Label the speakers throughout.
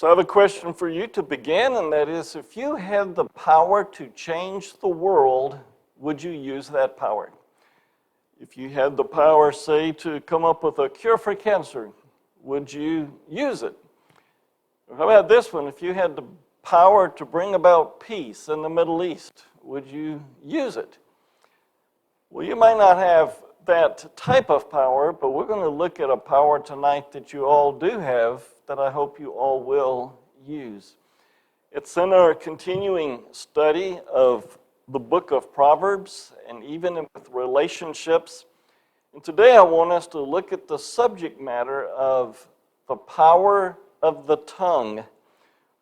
Speaker 1: So I have a question for you to begin, and that is, if you had the power to change the world, would you use that power? If you had the power, say, to come up with a cure for cancer, would you use it? Or how about this one? If you had the power to bring about peace in the Middle East, would you use it? Well, you might not have that type of power, but we're going to look at a power tonight that you all do have that I hope you all will use. It's in our continuing study of the book of Proverbs and even with relationships. And today I want us to look at the subject matter of the power of the tongue.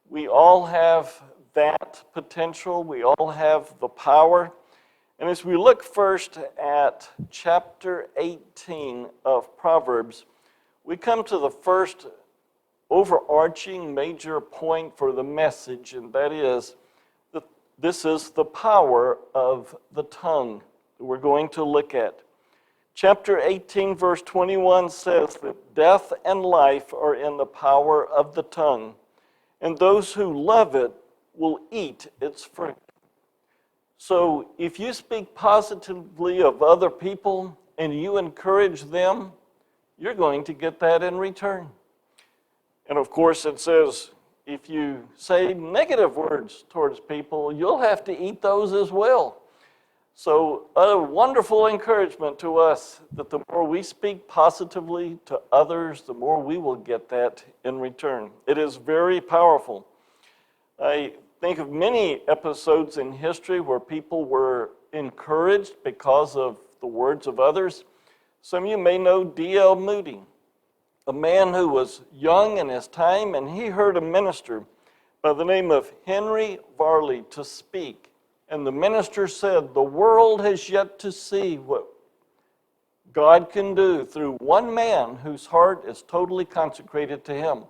Speaker 1: We all have that potential. We all have the power. And as we look first at chapter 18 of Proverbs, we come to the first overarching major point for the message, and that is that this is the power of the tongue that we're going to look at. Chapter 18, verse 21 says that death and life are in the power of the tongue, and those who love it will eat its fruit. So if you speak positively of other people and you encourage them, you're going to get that in return. And of course it says, if you say negative words towards people, you'll have to eat those as well. So a wonderful encouragement to us that the more we speak positively to others, the more we will get that in return. It is very powerful. I think of many episodes in history where people were encouraged because of the words of others. Some of you may know D.L. Moody, a man who was young in his time, and he heard a minister by the name of Henry Varley to speak. And the minister said, "The world has yet to see what God can do through one man whose heart is totally consecrated to him."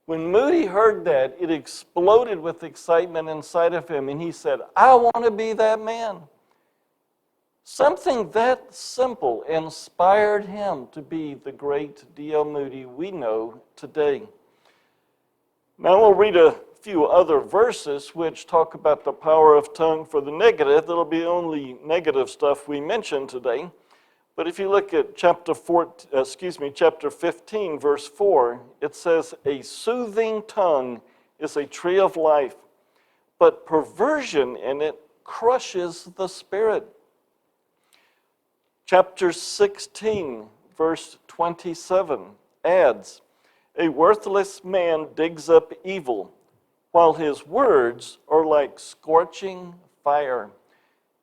Speaker 1: When Moody heard that, it exploded with excitement inside of him, and he said, "I want to be that man." Something that simple inspired him to be the great D.L. Moody we know today. Now we'll read a few other verses which talk about the power of tongue for the negative. That'll be only negative stuff we mention today. But if you look at chapter 15, verse 4, it says, "A soothing tongue is a tree of life, but perversion in it crushes the spirit." Chapter 16, verse 27 adds, "A worthless man digs up evil, while his words are like scorching fire."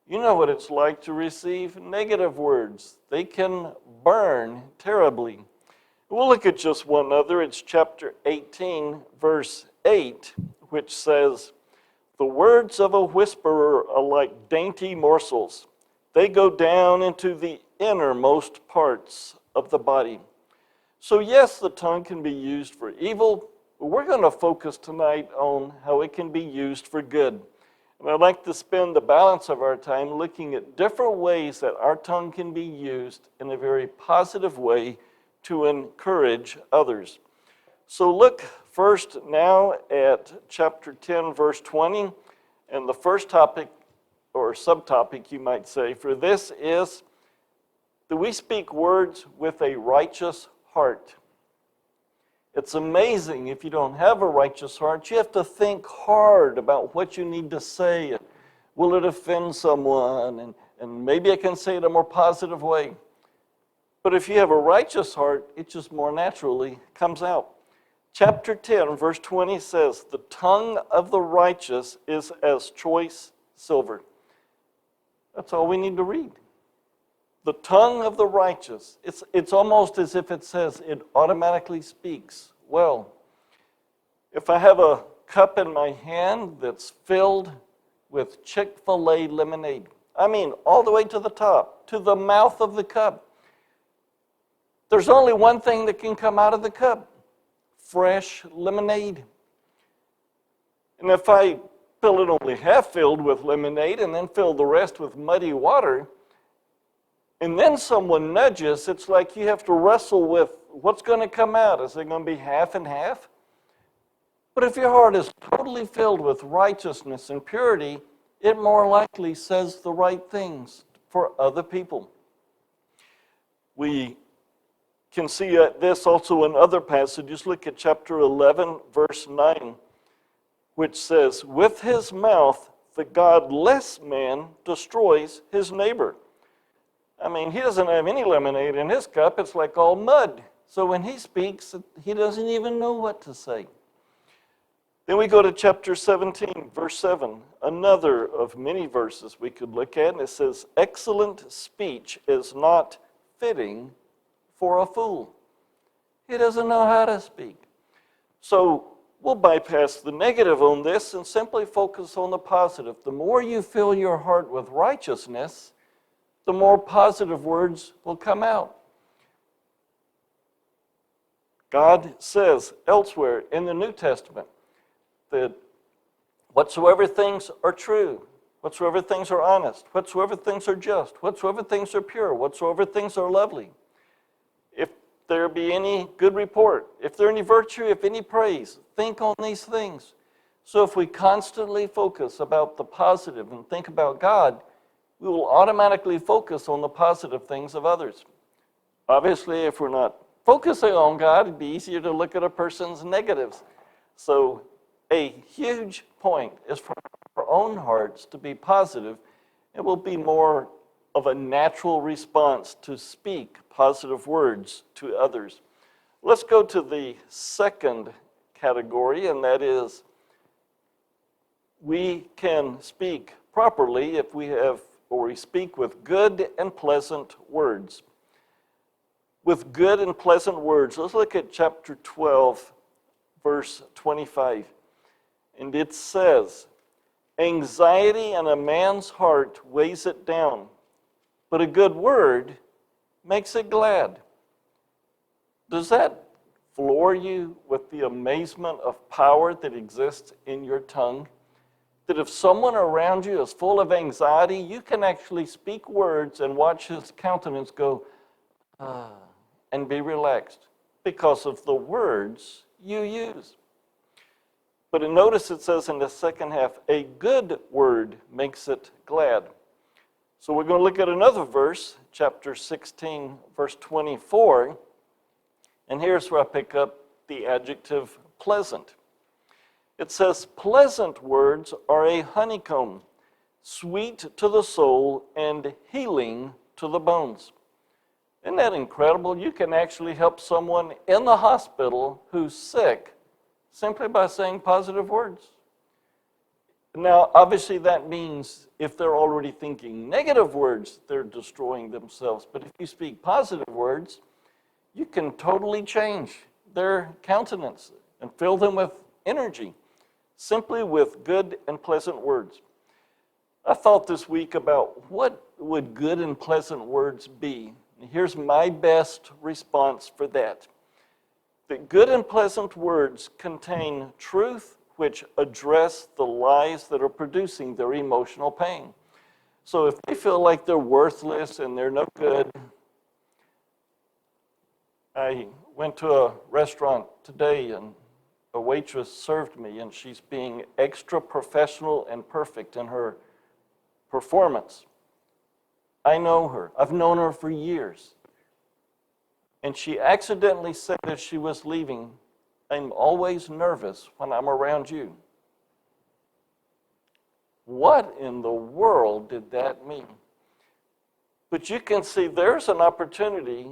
Speaker 1: You know what it's like to receive negative words. They can burn terribly. We'll look at just one other. It's chapter 18, verse 8, which says, "The words of a whisperer are like dainty morsels. They go down into the innermost parts of the body." So yes, the tongue can be used for evil, but we're going to focus tonight on how it can be used for good. And I'd like to spend the balance of our time looking at different ways that our tongue can be used in a very positive way to encourage others. So look first now at chapter 10, verse 20, and the first topic, or subtopic you might say, for this is, do we speak words with a righteous heart? It's amazing if you don't have a righteous heart. You have to think hard about what you need to say. Will it offend someone? And maybe I can say it a more positive way. But if you have a righteous heart, it just more naturally comes out. Chapter 10, verse 20 says, "The tongue of the righteous is as choice silver." That's all we need to read. The tongue of the righteous. It's almost as if it says it automatically speaks. Well, if I have a cup in my hand that's filled with Chick-fil-A lemonade, I mean all the way to the top, to the mouth of the cup, there's only one thing that can come out of the cup: fresh lemonade. And if I fill it only half filled with lemonade and then fill the rest with muddy water, and then someone nudges, it's like you have to wrestle with what's going to come out. Is it going to be half and half? But if your heart is totally filled with righteousness and purity, it more likely says the right things for other people. We can see this also in other passages. Look at chapter 11, verse 9, which says, "With his mouth the godless man destroys his neighbor." I mean, he doesn't have any lemonade in his cup. It's like all mud. So when he speaks, he doesn't even know what to say. Then we go to chapter 17, verse 7, another of many verses we could look at. And it says, "Excellent speech is not fitting for a fool." He doesn't know how to speak. So we'll bypass the negative on this and simply focus on the positive. The more you fill your heart with righteousness, the more positive words will come out. God says elsewhere in the New Testament that whatsoever things are true, whatsoever things are honest, whatsoever things are just, whatsoever things are pure, whatsoever things are lovely, if there be any good report, if there any virtue, if any praise, think on these things. So if we constantly focus about the positive and think about God, we will automatically focus on the positive things of others. Obviously, if we're not focusing on God, it'd be easier to look at a person's negatives. So a huge point is for our own hearts to be positive. It will be more of a natural response to speak positive words to others. Let's go to the second category, and that is we can speak properly if we speak with good and pleasant words. With good and pleasant words. Let's look at chapter 12, verse 25. And it says, "Anxiety in a man's heart weighs it down, but a good word makes it glad." Does that floor you with the amazement of power that exists in your tongue? That if someone around you is full of anxiety, you can actually speak words and watch his countenance go, and be relaxed because of the words you use. But notice it says in the second half, a good word makes it glad. So we're going to look at another verse, chapter 16, verse 24. And here's where I pick up the adjective pleasant. It says, "Pleasant words are a honeycomb, sweet to the soul and healing to the bones." Isn't that incredible? You can actually help someone in the hospital who's sick simply by saying positive words. Now, obviously that means if they're already thinking negative words, they're destroying themselves. But if you speak positive words, you can totally change their countenance and fill them with energy, simply with good and pleasant words. I thought this week about what would good and pleasant words be. And here's my best response for that. That good and pleasant words contain truth which address the lies that are producing their emotional pain. So if they feel like they're worthless and they're no good, I went to a restaurant today and a waitress served me, and she's being extra professional and perfect in her performance. I know her. I've known her for years. And she accidentally said as she was leaving, "I'm always nervous when I'm around you." What in the world did that mean? But you can see there's an opportunity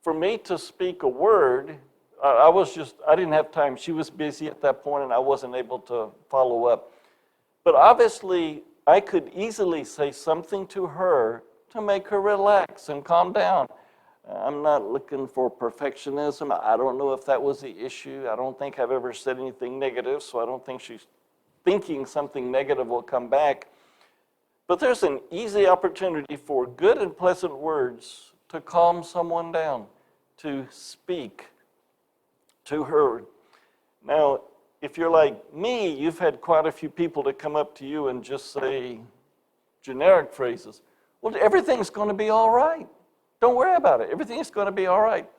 Speaker 1: for me to speak a word. I didn't have time. She was busy at that point and I wasn't able to follow up. But obviously, I could easily say something to her to make her relax and calm down. I'm not looking for perfectionism. I don't know if that was the issue. I don't think I've ever said anything negative, so I don't think she's thinking something negative will come back. But there's an easy opportunity for good and pleasant words to calm someone down, to speak to her. Now, if you're like me, you've had quite a few people to come up to you and just say generic phrases. Well, everything's going to be all right. Don't worry about it. Everything's going to be all right.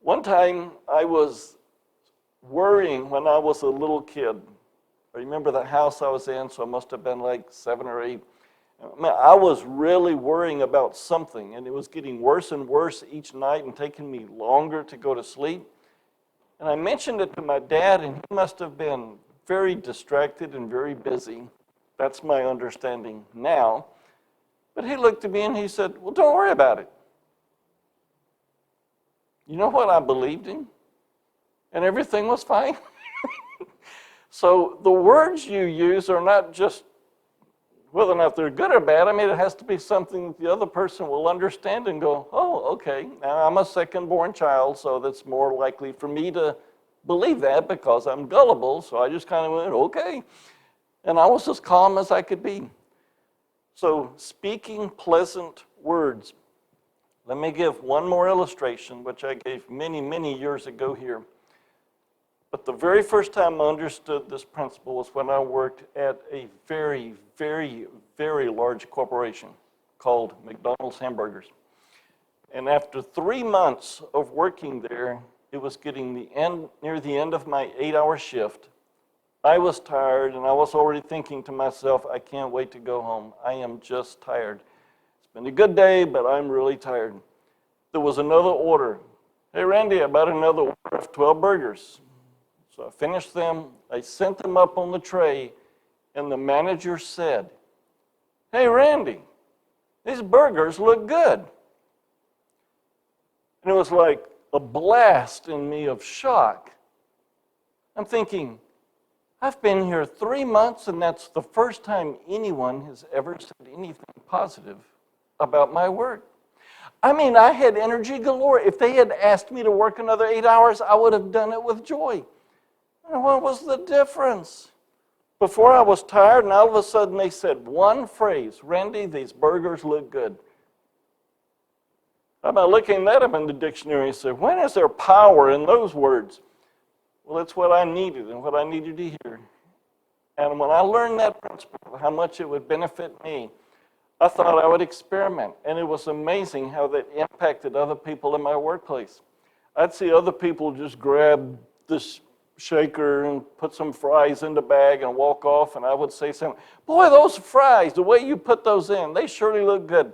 Speaker 1: One time I was worrying when I was a little kid. I remember the house I was in, so I must have been like 7 or 8. Man, I was really worrying about something, and it was getting worse and worse each night and taking me longer to go to sleep. And I mentioned it to my dad, and he must have been very distracted and very busy. That's my understanding now. But he looked at me and he said, well, don't worry about it. You know what? I believed him, and everything was fine. So the words you use are not just whether or not they're good or bad. I mean, it has to be something that the other person will understand and go, oh, okay, now I'm a second-born child, so that's more likely for me to believe that because I'm gullible. So I just kind of went, okay. And I was as calm as I could be. So speaking pleasant words. Let me give one more illustration, which I gave many, many years ago here. But the very first time I understood this principle was when I worked at a very, very, very large corporation called McDonald's Hamburgers. And after 3 months of working there, it was getting near the end of my 8-hour shift. I was tired, and I was already thinking to myself, I can't wait to go home. I am just tired. It's been a good day, but I'm really tired. There was another order. Hey, Randy, I bought another order of 12 burgers. So I finished them, I sent them up on the tray, and the manager said, hey, Randy, these burgers look good. And it was like a blast in me of shock. I'm thinking, I've been here 3 months, and that's the first time anyone has ever said anything positive about my work. I mean, I had energy galore. If they had asked me to work another 8 hours, I would have done it with joy. And what was the difference? Before I was tired, and all of a sudden they said one phrase, Randy, these burgers look good. How about looking that up in the dictionary and say, when is there power in those words? Well, it's what I needed and what I needed to hear. And when I learned that principle, how much it would benefit me, I thought I would experiment. And it was amazing how that impacted other people in my workplace. I'd see other people just grab this shaker and put some fries in the bag and walk off, and I would say something, boy, those fries, the way you put those in, they surely look good.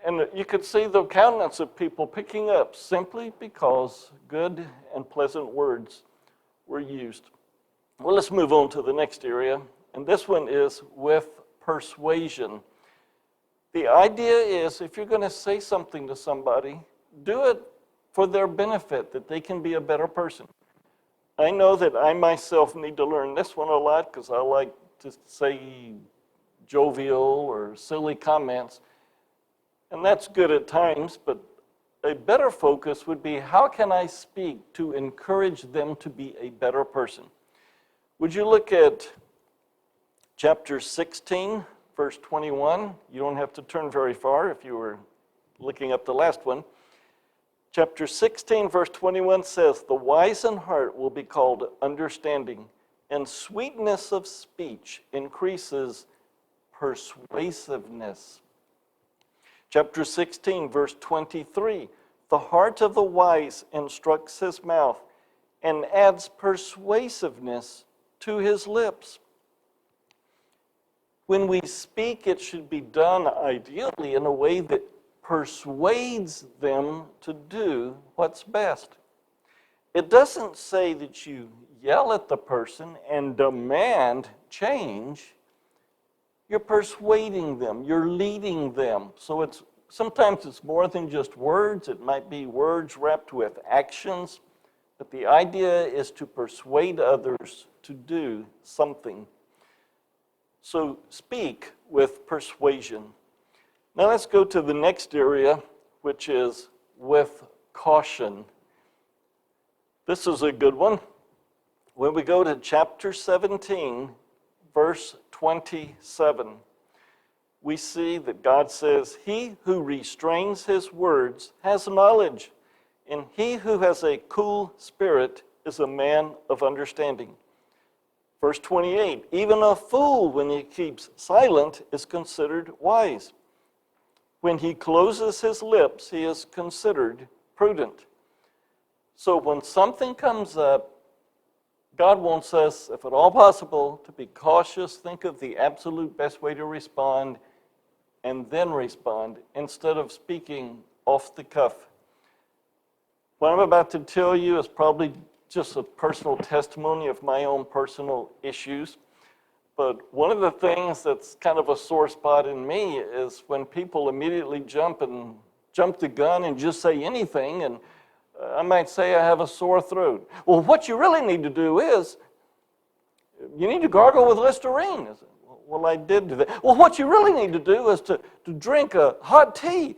Speaker 1: And you could see the countenance of people picking up simply because good and pleasant words were used. Well, let's move on to the next area, and this one is with persuasion. The idea is if you're going to say something to somebody, do it for their benefit, that they can be a better person. I know that I myself need to learn this one a lot because I like to say jovial or silly comments, and that's good at times, but a better focus would be how can I speak to encourage them to be a better person? Would you look at chapter 16, verse 21? You don't have to turn very far if you were looking up the last one. Chapter 16, verse 21 says, the wise in heart will be called understanding, and sweetness of speech increases persuasiveness. Chapter 16, verse 23, the heart of the wise instructs his mouth and adds persuasiveness to his lips. When we speak, it should be done ideally in a way that persuades them to do what's best. It doesn't say that you yell at the person and demand change. You're persuading them, you're leading them. So sometimes it's more than just words. It might be words wrapped with actions. But the idea is to persuade others to do something. So speak with persuasion. Now let's go to the next area, which is with caution. This is a good one. When we go to chapter 17, verse 27, we see that God says, he who restrains his words has knowledge, and he who has a cool spirit is a man of understanding. Verse 28, even a fool, when he keeps silent, is considered wise. When he closes his lips, he is considered prudent. So when something comes up God wants us, if at all possible, to be cautious, think of the absolute best way to respond, and then respond instead of speaking off the cuff. What I'm about to tell you is probably just a personal testimony of my own personal issues. But one of the things that's kind of a sore spot in me is when people immediately jump the gun and just say anything, and I might say I have a sore throat. Well, what you really need to do is, you need to gargle with Listerine. Well, I did do that. Well, what you really need to do is to drink a hot tea.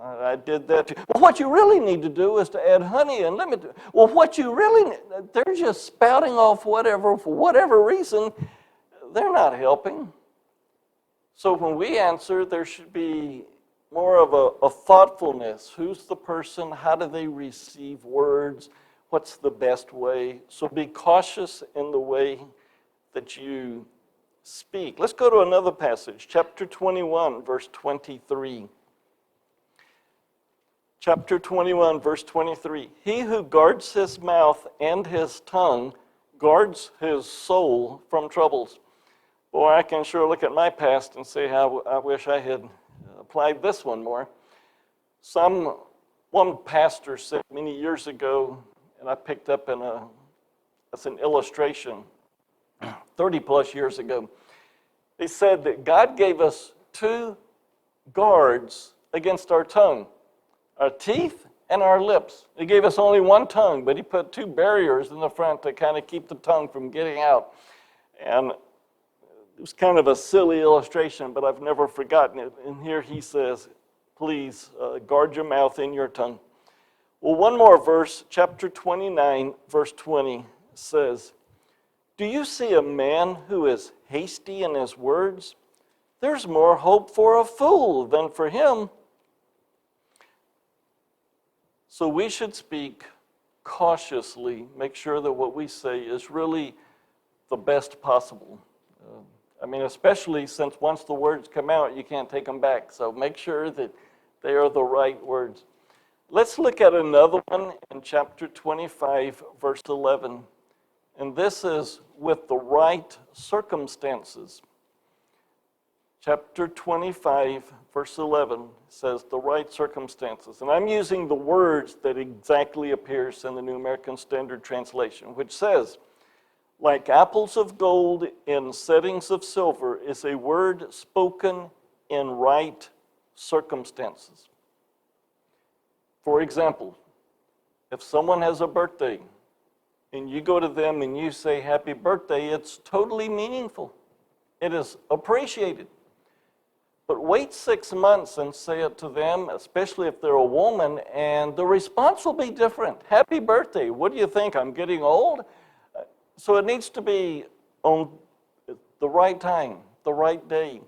Speaker 1: I did that too. Well, what you really need to do is to add honey and lemon. Well, what you really need, they're just spouting off whatever, for whatever reason, they're not helping. So when we answer, there should be more of a thoughtfulness. Who's the person? How do they receive words? What's the best way? So be cautious in the way that you speak. Let's go to another passage, chapter 21, verse 23. Chapter 21, verse 23. He who guards his mouth and his tongue guards his soul from troubles. Boy, I can sure look at my past and say how I wish I had applied this one more. One pastor said many years ago, and I picked up as an illustration 30 plus years ago. They said that God gave us two guards against our tongue, our teeth and our lips. He gave us only one tongue, but he put two barriers in the front to kind of keep the tongue from getting out. And it was kind of a silly illustration, but I've never forgotten it. And here he says, please guard your mouth and your tongue. Well, one more verse, chapter 29, verse 20 says, do you see a man who is hasty in his words? There's more hope for a fool than for him. So we should speak cautiously, make sure that what we say is really the best possible. Especially since once the words come out, you can't take them back. So make sure that they are the right words. Let's look at another one in chapter 25, verse 11. And this is with the right circumstances. Chapter 25, verse 11 says the right circumstances. And I'm using the words that exactly appears in the New American Standard Translation, which says, like apples of gold in settings of silver is a word spoken in right circumstances. For example, if someone has a birthday and you go to them and you say happy birthday, it's totally meaningful. It is appreciated. But wait 6 months and say it to them, especially if they're a woman, and the response will be different. Happy birthday. What do you think? I'm getting old? So it needs to be on the right time, the right day.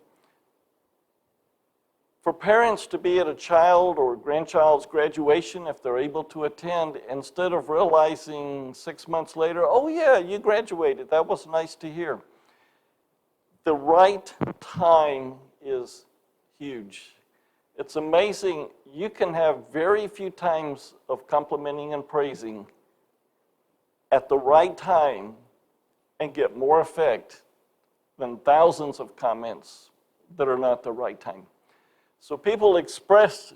Speaker 1: For parents to be at a child or grandchild's graduation, if they're able to attend, instead of realizing 6 months later, oh yeah, you graduated, that was nice to hear. The right time is huge. It's amazing. You can have very few times of complimenting and praising at the right time and get more effect than thousands of comments that are not the right time. So people express,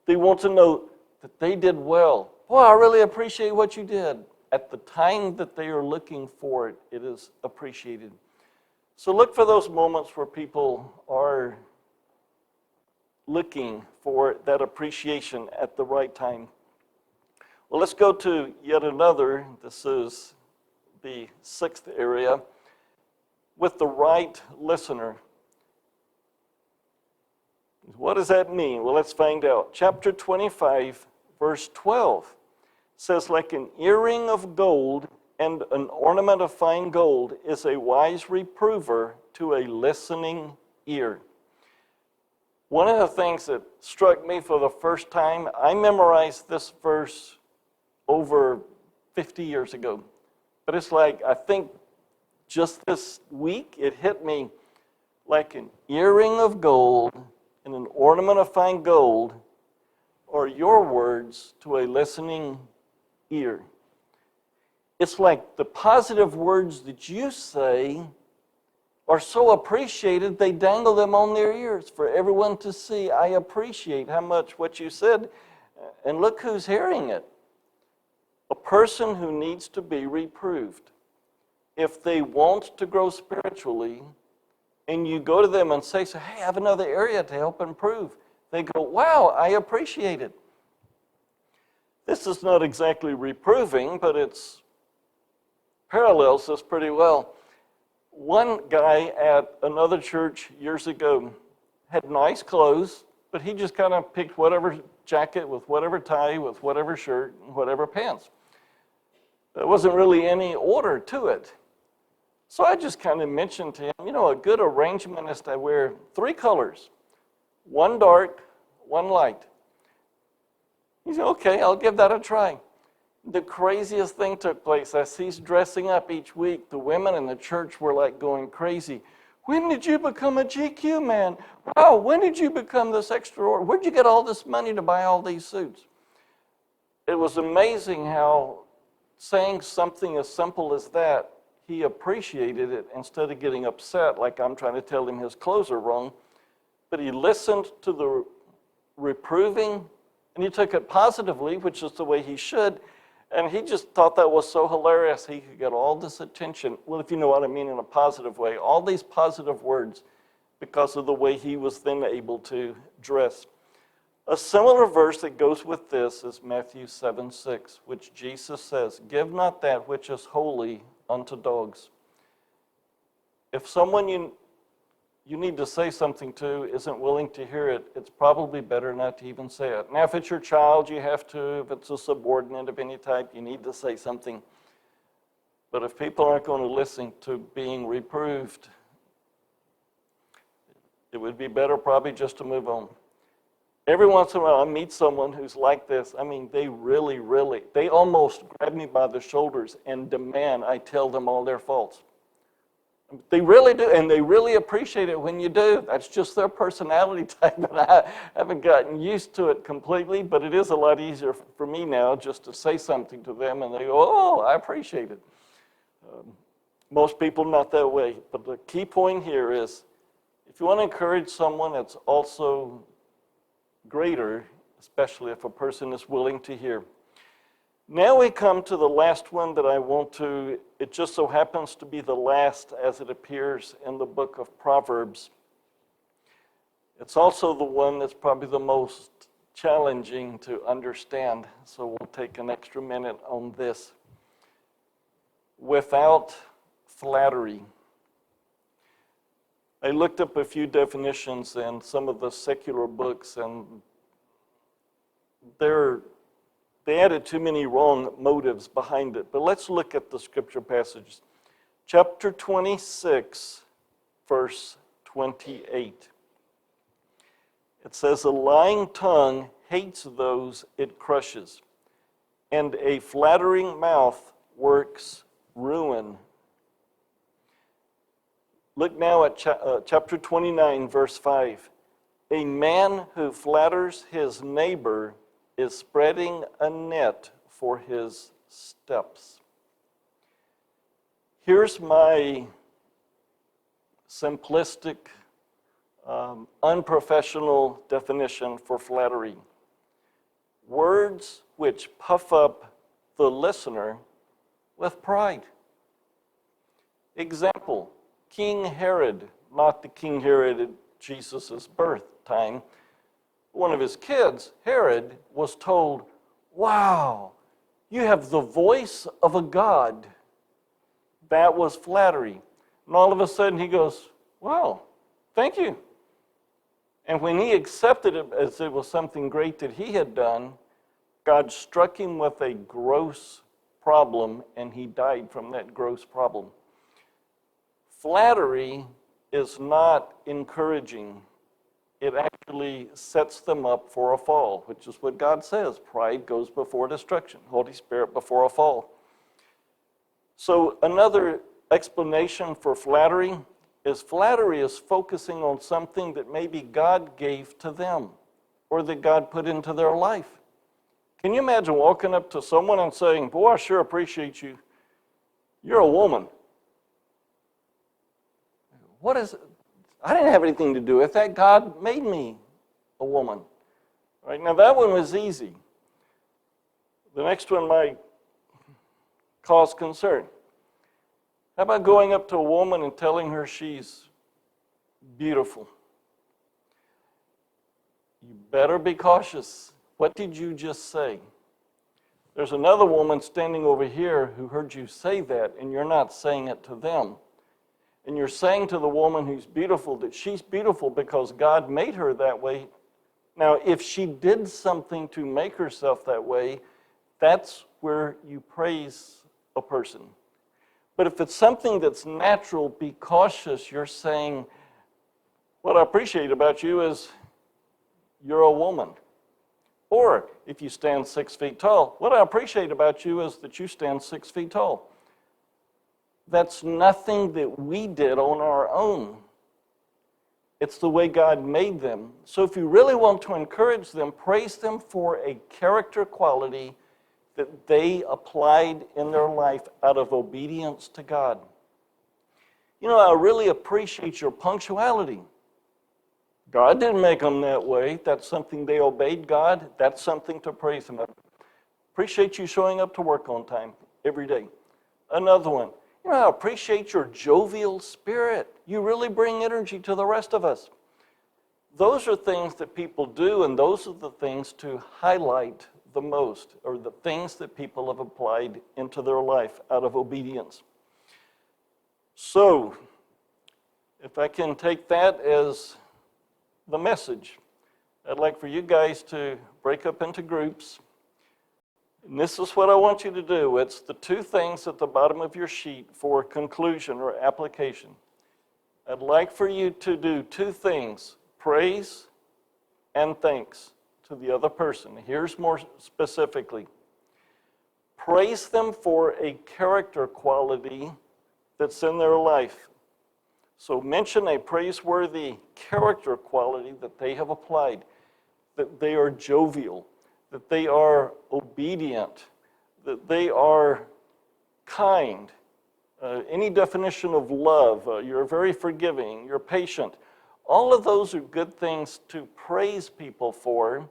Speaker 1: they want to know that they did well. Boy, I really appreciate what you did. At the time that they are looking for it, it is appreciated. So look for those moments where people are looking for that appreciation at the right time. Well, let's go to yet another. This is the sixth area, with the right listener. What does that mean? Well, let's find out. Chapter 25, verse 12 says, like an earring of gold and an ornament of fine gold is a wise reprover to a listening ear. One of the things that struck me for the first time, I memorized this verse over 50 years ago. But it's like, I think just this week, it hit me like an earring of gold and an ornament of fine gold are your words to a listening ear. it's like the positive words that you say are so appreciated, they dangle them on their ears for everyone to see. I appreciate how much what you said, and look who's hearing it. A person who needs to be reproved. If they want to grow spiritually, and you go to them and say, hey, I have another area to help improve, they go, wow, I appreciate it. This is not exactly reproving, but it's parallels this pretty well. One guy at another church years ago had nice clothes, but he just kind of picked whatever jacket with whatever tie, with whatever shirt, and whatever pants. There wasn't really any order to it. So I just kind of mentioned to him, a good arrangement is to wear 3 colors, 1 dark, 1 light. He said, okay, I'll give that a try. The craziest thing took place. As he's dressing up each week, the women in the church were like going crazy. When did you become a GQ man? Wow, when did you become this extraordinary? Where'd you get all this money to buy all these suits? It was amazing how saying something as simple as that, he appreciated it instead of getting upset like I'm trying to tell him his clothes are wrong. But he listened to the reproving, and he took it positively, which is the way he should. And he just thought that was so hilarious. He could get all this attention. Well, if you know what I mean in a positive way, all these positive words because of the way he was then able to dress. A similar verse that goes with this is Matthew 7:6, which Jesus says, give not that which is holy unto dogs. If someone you need to say something to isn't willing to hear it, it's probably better not to even say it. Now, if it's your child, you have to. If it's a subordinate of any type, you need to say something. But if people aren't going to listen to being reproved, it would be better probably just to move on. Every once in a while, I meet someone who's like this. I mean, they almost grab me by the shoulders and demand I tell them all their faults. They really do, and they really appreciate it when you do. That's just their personality type, and I haven't gotten used to it completely, but it is a lot easier for me now just to say something to them, and they go, oh, I appreciate it. Most people not that way, but the key point here is if you want to encourage someone, it's also greater, especially if a person is willing to hear. Now we come to the last one that I want to, it just so happens to be the last as it appears in the book of Proverbs. It's also the one that's probably the most challenging to understand, so we'll take an extra minute on this. Without flattery. I looked up a few definitions in some of the secular books, and they added too many wrong motives behind it. But let's look at the scripture passages. Chapter 26, verse 28. It says, a lying tongue hates those it crushes, and a flattering mouth works ruin. Look now at chapter 29, verse 5. A man who flatters his neighbor is spreading a net for his steps. Here's my simplistic, unprofessional definition for flattery. Words which puff up the listener with pride. Example, King Herod, not the King Herod at Jesus' birth time. One of his kids, Herod, was told, wow, you have the voice of a god. That was flattery. And all of a sudden he goes, wow, thank you. And when he accepted it as it was something great that he had done, God struck him with a gross problem, and he died from that gross problem. Flattery is not encouraging. It actually sets them up for a fall, which is what God says. Pride goes before destruction, Holy Spirit before a fall. So another explanation for flattery is focusing on something that maybe God gave to them or that God put into their life. Can you imagine walking up to someone and saying, boy, I sure appreciate you. You're a woman. What is it? I didn't have anything to do with that. God made me a woman. Right? Now that one was easy. The next one might cause concern. How about going up to a woman and telling her she's beautiful? You better be cautious. What did you just say? There's another woman standing over here who heard you say that, and you're not saying it to them. And you're saying to the woman who's beautiful that she's beautiful because God made her that way. Now, if she did something to make herself that way, that's where you praise a person. But if it's something that's natural, be cautious. You're saying, what I appreciate about you is you're a woman. Or if you stand 6 feet tall, what I appreciate about you is that you stand 6 feet tall. That's nothing that we did on our own. It's the way God made them. So if you really want to encourage them, praise them for a character quality that they applied in their life out of obedience to God. You know, I really appreciate your punctuality. God didn't make them that way. That's something they obeyed God. That's something to praise Him. Appreciate you showing up to work on time every day. Another one. You know, I appreciate your jovial spirit. You really bring energy to the rest of us. Those are things that people do, and those are the things to highlight the most, or the things that people have applied into their life out of obedience. So, if I can take that as the message, I'd like for you guys to break up into groups. And this is what I want you to do. It's the two things at the bottom of your sheet for conclusion or application. I'd like for you to do two things: praise and thanks to the other person. Here's more specifically. Praise them for a character quality that's in their life. So mention a praiseworthy character quality that they have applied, that they are jovial, that they are obedient, that they are kind. Any definition of love, you're very forgiving, you're patient. All of those are good things to praise people for.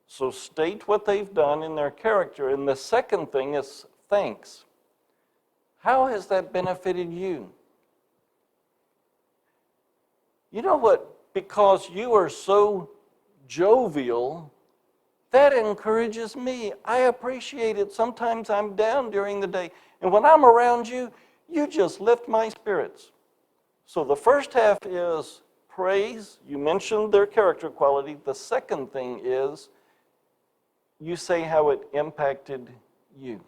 Speaker 1: So state what they've done in their character. And the second thing is thanks. How has that benefited you? You know what? Because you are so jovial, that encourages me. I appreciate it. Sometimes I'm down during the day, and when I'm around you, you just lift my spirits. So the first half is praise. You mentioned their character quality. The second thing is you say how it impacted you.